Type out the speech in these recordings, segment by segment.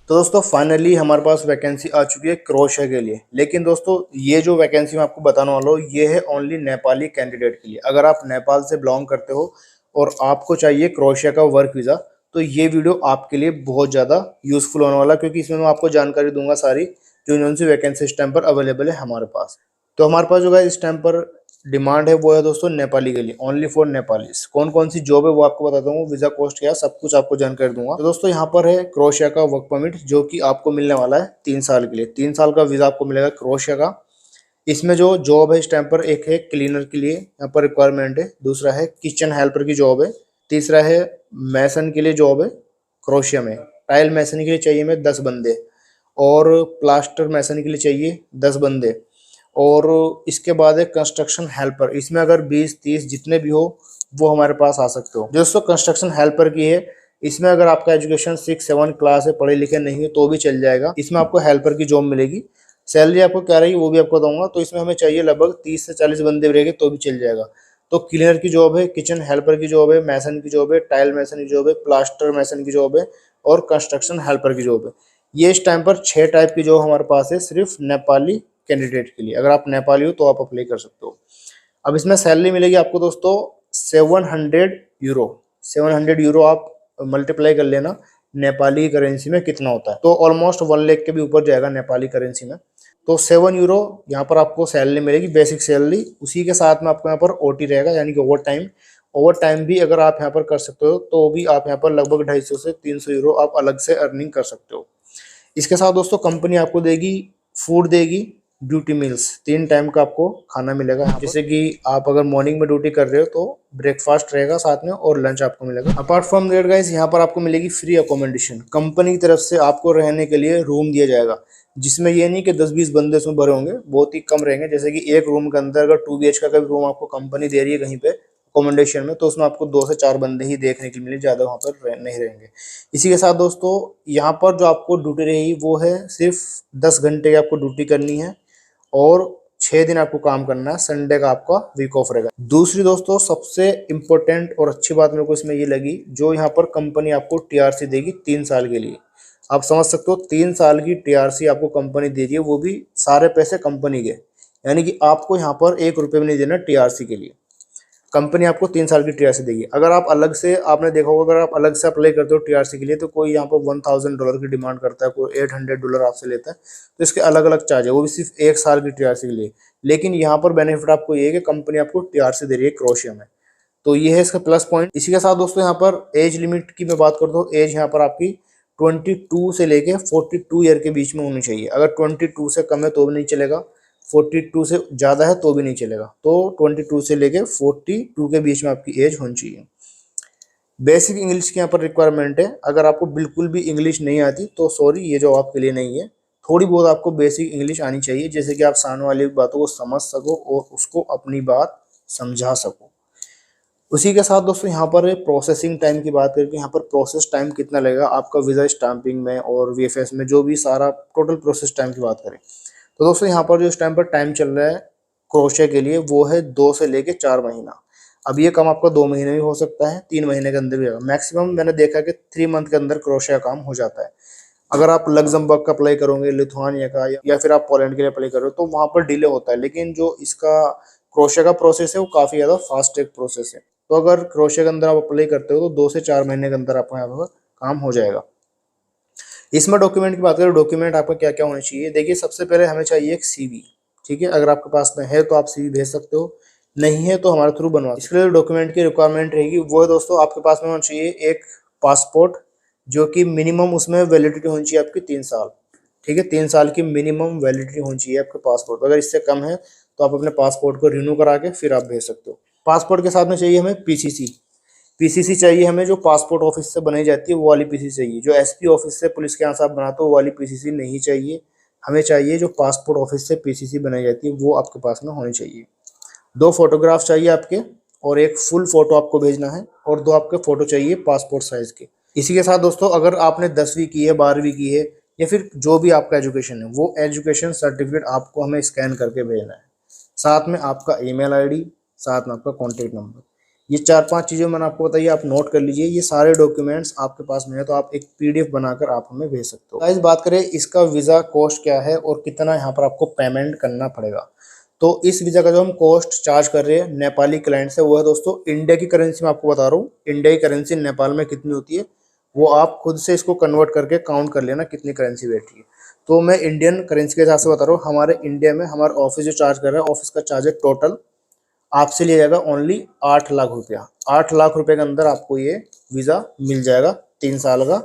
तो दोस्तों फाइनली हमारे पास वैकेंसी आ चुकी है क्रोशिया के लिए। लेकिन दोस्तों ये जो वैकेंसी मैं आपको बताने वाला हूँ ये है ओनली नेपाली कैंडिडेट के लिए। अगर आप नेपाल से बिलोंग करते हो और आपको चाहिए क्रोशिया का वर्क वीज़ा तो ये वीडियो आपके लिए बहुत ज़्यादा यूजफुल होने वाला है, क्योंकि इसमें मैं आपको जानकारी दूंगा सारी जो सी वैकेंसी इस टाइम पर अवेलेबल है हमारे पास। तो हमारे पास जो है इस टाइम पर डिमांड है वो है दोस्तों नेपाली के लिए, ओनली फॉर नेपालीज। कौन कौन सी जॉब है वो आपको बताता हूँ, वीजा कॉस्ट क्या सब कुछ आपको जानकारी दूंगा। तो दोस्तों यहाँ पर है क्रोशिया का वर्क परमिट जो कि आपको मिलने वाला है 3 साल के लिए। 3 साल का वीजा आपको मिलेगा क्रोशिया का। इसमें जो जॉब है इस टाइम पर, एक है क्लीनर के लिए यहाँ पर रिक्वायरमेंट है, दूसरा है किचन हेल्पर की जॉब है, तीसरा है मैसन के लिए जॉब है क्रोशिया में। टाइल मैसन के लिए चाहिए हमें 10 बंदे, और प्लास्टर मैसन के लिए चाहिए 10 बंदे, और इसके बाद है कंस्ट्रक्शन हेल्पर। इसमें अगर 20-30 जितने भी हो वो हमारे पास आ सकते हो। दोस्तों कंस्ट्रक्शन हेल्पर की है, इसमें अगर आपका एजुकेशन 6-7 क्लास है, पढ़े लिखे नहीं है तो भी चल जाएगा। इसमें आपको हेल्पर की जॉब मिलेगी। सैलरी आपको क्या रहेगी वो भी आपको दूंगा। तो इसमें हमें चाहिए लगभग 30 से 40 बंदे रहेंगे तो भी चल जाएगा। तो क्लीनर की जॉब है, किचन हेल्पर की जॉब है, मैसन की जॉब है, टाइल मैसन की जॉब है, प्लास्टर मैसन की जॉब है और कंस्ट्रक्शन हेल्पर की जॉब है। ये इस टाइम पर 6 टाइप की जॉब हमारे पास है सिर्फ नेपाली कैंडिडेट के लिए। अगर आप नेपाली हो तो आप अप्लाई कर सकते हो। अब इसमें सैलरी मिलेगी आपको दोस्तों 700 यूरो। 700 यूरो आप मल्टीप्लाई कर लेना नेपाली करेंसी में कितना होता है, तो ऑलमोस्ट 1 लाख के भी ऊपर जाएगा नेपाली करेंसी में। तो 7 यूरो यहाँ पर आपको सैलरी मिलेगी, बेसिक सैलरी। उसी के साथ में आपको यहाँ पर ओटी रहेगा, यानी कि ओवर टाइम। ओवर टाइम भी अगर आप यहाँ पर कर सकते हो तो भी आप यहाँ पर लगभग 250 से 300 यूरो आप अलग से अर्निंग कर सकते हो। इसके साथ दोस्तों कंपनी आपको देगी, फूड देगी, ड्यूटी मील्स 3 टाइम का आपको खाना मिलेगा। जैसे कि आप अगर मॉर्निंग में ड्यूटी कर रहे हो तो ब्रेकफास्ट रहेगा साथ में और लंच आपको मिलेगा। अपार्ट फ्रॉम दैट गाइस यहाँ पर आपको मिलेगी फ्री अकोमोडेशन। कंपनी की तरफ से आपको रहने के लिए रूम दिया जाएगा, जिसमें ये नहीं कि 10-20 बंदे उसमें भरे होंगे, बहुत ही कम रहेंगे। जैसे कि एक रूम के अंदर अगर 2 BH का रूम आपको कंपनी दे रही है कहीं पे अकोमोडेशन में, तो उसमें आपको 2 से 4 बंदे ही देखने के लिए मिले, ज़्यादा वहाँ पर नहीं रहेंगे। इसी के साथ दोस्तों यहाँ पर जो आपको ड्यूटी रहेगी वो है सिर्फ 10 घंटे की आपको ड्यूटी करनी है और 6 दिन आपको काम करना है। संडे का आपका वीक ऑफ रहेगा। दूसरी दोस्तों सबसे इम्पोर्टेंट और अच्छी बात मेरे को इसमें ये लगी, जो यहाँ पर कंपनी आपको टीआरसी देगी 3 साल के लिए। आप समझ सकते हो 3 साल की टीआरसी आपको कंपनी दे रही है, वो भी सारे पैसे कंपनी के, यानी कि आपको यहाँ पर 1 रुपये भी नहीं देना टीआरसी के लिए। कंपनी आपको 3 साल की टीआरसी देगी। अगर आप अलग से, आपने देखा होगा अगर आप अलग से अप्लाई करते हो टीआरसी के लिए तो कोई यहाँ पर $1000 की डिमांड करता है, कोई $800 आपसे लेता है। तो इसके अलग अलग चार्ज है, वो भी सिर्फ 1 साल की टीआरसी के लिए। लेकिन यहाँ पर बेनिफिट आपको ये है कि कंपनी आपको टीआरसी दे रही है क्रोशिया में, तो ये है इसका प्लस पॉइंट। इसी के साथ दोस्तों यहाँ पर एज लिमिट की मैं बात करता हूँ। एज यहाँ पर आपकी 22 से लेके 42 ईयर के बीच में होनी चाहिए। अगर 22 से कम है तो भी नहीं चलेगा, 42 से ज़्यादा है तो भी नहीं चलेगा। तो 22 से लेके 42 के बीच में आपकी एज होनी चाहिए। बेसिक इंग्लिश की यहाँ पर रिक्वायरमेंट है। अगर आपको बिल्कुल भी इंग्लिश नहीं आती तो सॉरी, ये जो आपके लिए नहीं है। थोड़ी बहुत आपको बेसिक इंग्लिश आनी चाहिए, जैसे कि आप सामने वाली बातों को समझ सको और उसको अपनी बात समझा सको। उसी के साथ दोस्तों यहाँ पर प्रोसेसिंग टाइम की बात करके, यहाँ पर प्रोसेस टाइम कितना लगेगा आपका वीज़ा स्टाम्पिंग में और वीएफएस में, जो भी सारा टोटल प्रोसेस टाइम की बात करें तो दोस्तों यहाँ पर जो इस टाइम पर टाइम चल रहा है क्रोशिया के लिए वो है 2 से लेके 4 महीना। अब ये काम आपका 2 महीने भी हो सकता है, 3 महीने के अंदर भी होगा। मैक्सिमम मैंने देखा कि 3 मंथ के अंदर क्रोशिया काम हो जाता है। अगर आप लग्जमबर्ग का अप्लाई करोगे, लिथुआनिया का, या फिर आप पोलैंड के लिए अप्लाई करो तो वहाँ पर डिले होता है। लेकिन जो इसका क्रोशिया का प्रोसेस है वो काफ़ी ज़्यादा फास्ट ट्रैक प्रोसेस है। तो अगर क्रोशिया के अंदर आप अप्लाई करते हो तो 2 से 4 महीने के अंदर आपका यहाँ पर काम हो जाएगा। इसमें डॉक्यूमेंट की बात करें, डॉक्यूमेंट आपका क्या क्या होना चाहिए। देखिए सबसे पहले हमें चाहिए एक सीवी, ठीक है। अगर आपके पास में है तो आप सीवी भेज सकते हो, नहीं है तो हमारे थ्रू बनवा। इसके लिए डॉक्यूमेंट की रिक्वायरमेंट रहेगी वो है दोस्तों आपके पास में होना चाहिए एक पासपोर्ट, जो कि मिनिमम उसमें वैलिडिटी होनी चाहिए आपकी 3 साल, ठीक है। 3 साल की मिनिमम वैलिडिटी होनी चाहिए आपके पासपोर्ट। अगर इससे कम है तो आप अपने पासपोर्ट को रिन्यू करा के फिर आप भेज सकते हो। पासपोर्ट के साथ में चाहिए हमें पीसीसी। पीसीसी चाहिए हमें, जो पासपोर्ट ऑफिस से बनाई जाती है वो वाली पीसीसी चाहिए। जो एसपी ऑफिस से पुलिस के यहाँ से आप बनाते हो वो वाली पीसीसी नहीं चाहिए। हमें चाहिए जो पासपोर्ट ऑफिस से पीसीसी बनाई जाती है वो आपके पास में होनी चाहिए। 2 फोटोग्राफ चाहिए आपके, और एक फुल फोटो आपको भेजना है, और 2 आपके फोटो चाहिए पासपोर्ट साइज के। इसी के साथ दोस्तों अगर आपने 10वीं की है, 12वीं की है, या फिर जो भी आपका एजुकेशन है वो एजुकेशन सर्टिफिकेट आपको हमें स्कैन करके भेजना है। साथ में आपका ईमेल आईडी, साथ में आपका कॉन्टेक्ट नंबर। ये 4-5 चीज़ें मैंने आपको बताई, आप नोट कर लीजिए। ये सारे डॉक्यूमेंट्स आपके पास में है तो आप एक पीडीएफ बनाकर आप हमें भेज सकते हो। गाइस बात करें इसका वीज़ा कॉस्ट क्या है और कितना यहाँ पर आपको पेमेंट करना पड़ेगा। तो इस वीज़ा का जो हम कॉस्ट चार्ज कर रहे हैं नेपाली क्लाइंट से, वो है दोस्तों इंडिया की करेंसी में आपको बता रहा हूँ। इंडिया की करेंसी नेपाल में कितनी होती है वो आप खुद से इसको कन्वर्ट करके काउंट कर लेना कितनी करेंसी बैठी है। तो मैं इंडियन करेंसी के हिसाब से बता रहा हूँ। हमारे इंडिया में हमारा ऑफिस जो चार्ज कर रहा है, ऑफिस का चार्ज है टोटल आपसे लिया जाएगा ओनली 8 लाख रुपया। 8 लाख रुपए के अंदर आपको ये वीज़ा मिल जाएगा 3 साल का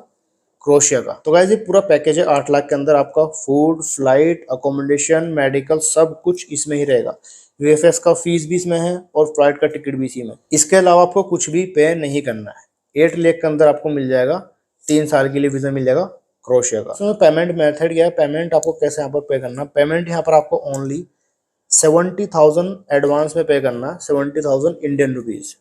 क्रोशिया का। तो गाइस ये पूरा पैकेज है 8 लाख के अंदर। आपका फूड, फ्लाइट, अकोमोडेशन, मेडिकल सब कुछ इसमें ही रहेगा। यूएफएस का फीस भी इसमें है और फ्लाइट का टिकट भी इसी में। इसके अलावा आपको कुछ भी पे नहीं करना है। 8 लाख के अंदर आपको मिल जाएगा 3 साल के लिए वीज़ा मिल जाएगा क्रोशिया का। तो पेमेंट मेथड क्या है, पेमेंट आपको कैसे यहाँ पर पे करना। पेमेंट यहाँ पर आपको ओनली 70,000 एडवांस में पे करना, 70,000 इंडियन रुपीज़।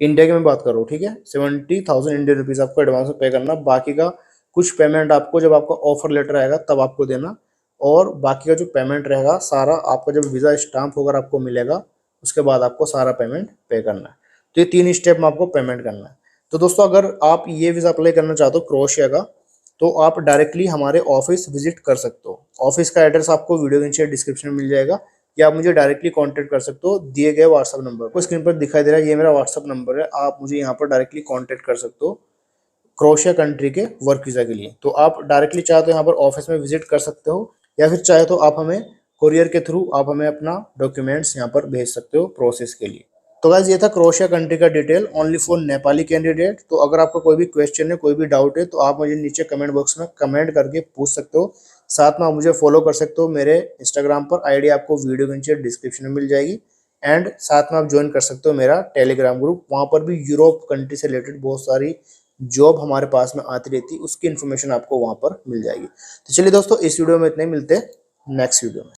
इंडिया की मैं बात कर रहा हूँ, ठीक है। 70,000 इंडियन रुपीज़ आपको एडवांस में पे करना। बाकी का कुछ पेमेंट आपको जब आपका ऑफर लेटर आएगा तब आपको देना, और बाकी का जो पेमेंट रहेगा सारा आपका जब वीज़ा स्टाम्प होकर आपको मिलेगा उसके बाद आपको सारा पेमेंट पे करना है। तो ये 3 स्टेप में आपको पेमेंट करना है। तो दोस्तों अगर आप ये वीज़ा अप्लाई करना चाहते हो क्रोशिया का, तो आप डायरेक्टली हमारे ऑफिस विजिट कर सकते हो। ऑफिस का एड्रेस आपको वीडियो के नीचे डिस्क्रिप्शन में मिल जाएगा, या आप मुझे डायरेक्टली कांटेक्ट कर सकते हो दिए गए व्हाट्सअप नंबर को। स्क्रीन पर दिखाई दे रहा है ये मेरा व्हाट्सअप नंबर है, आप मुझे यहाँ पर डायरेक्टली कांटेक्ट कर सकते हो क्रोशिया कंट्री के वर्क वीज़ा के लिए। तो आप डायरेक्टली चाहे तो यहाँ पर ऑफिस में विजिट कर सकते हो, या फिर चाहे तो आप हमें कोरियर के थ्रू आप हमें अपना डॉक्यूमेंट्स यहाँ पर भेज सकते हो प्रोसेस के लिए। तो गाइस ये था क्रोशिया कंट्री का detail only for Nepali candidate. तो अगर आपका कोई भी क्वेश्चन है, कोई भी डाउट है, तो आप मुझे नीचे कमेंट बॉक्स में कमेंट करके पूछ सकते हो। साथ में आप मुझे फॉलो कर सकते हो, मेरे इंस्टाग्राम पर आईडी आपको वीडियो के नीचे डिस्क्रिप्शन में मिल जाएगी। एंड साथ में आप ज्वाइन कर सकते हो मेरा टेलीग्राम ग्रुप, वहाँ पर भी यूरोप कंट्री से रिलेटेड बहुत सारी जॉब हमारे पास में आती रहती है, उसकी इन्फॉर्मेशन आपको वहाँ पर मिल जाएगी। तो चलिए दोस्तों इस वीडियो में इतने, मिलते हैं नेक्स्ट वीडियो में।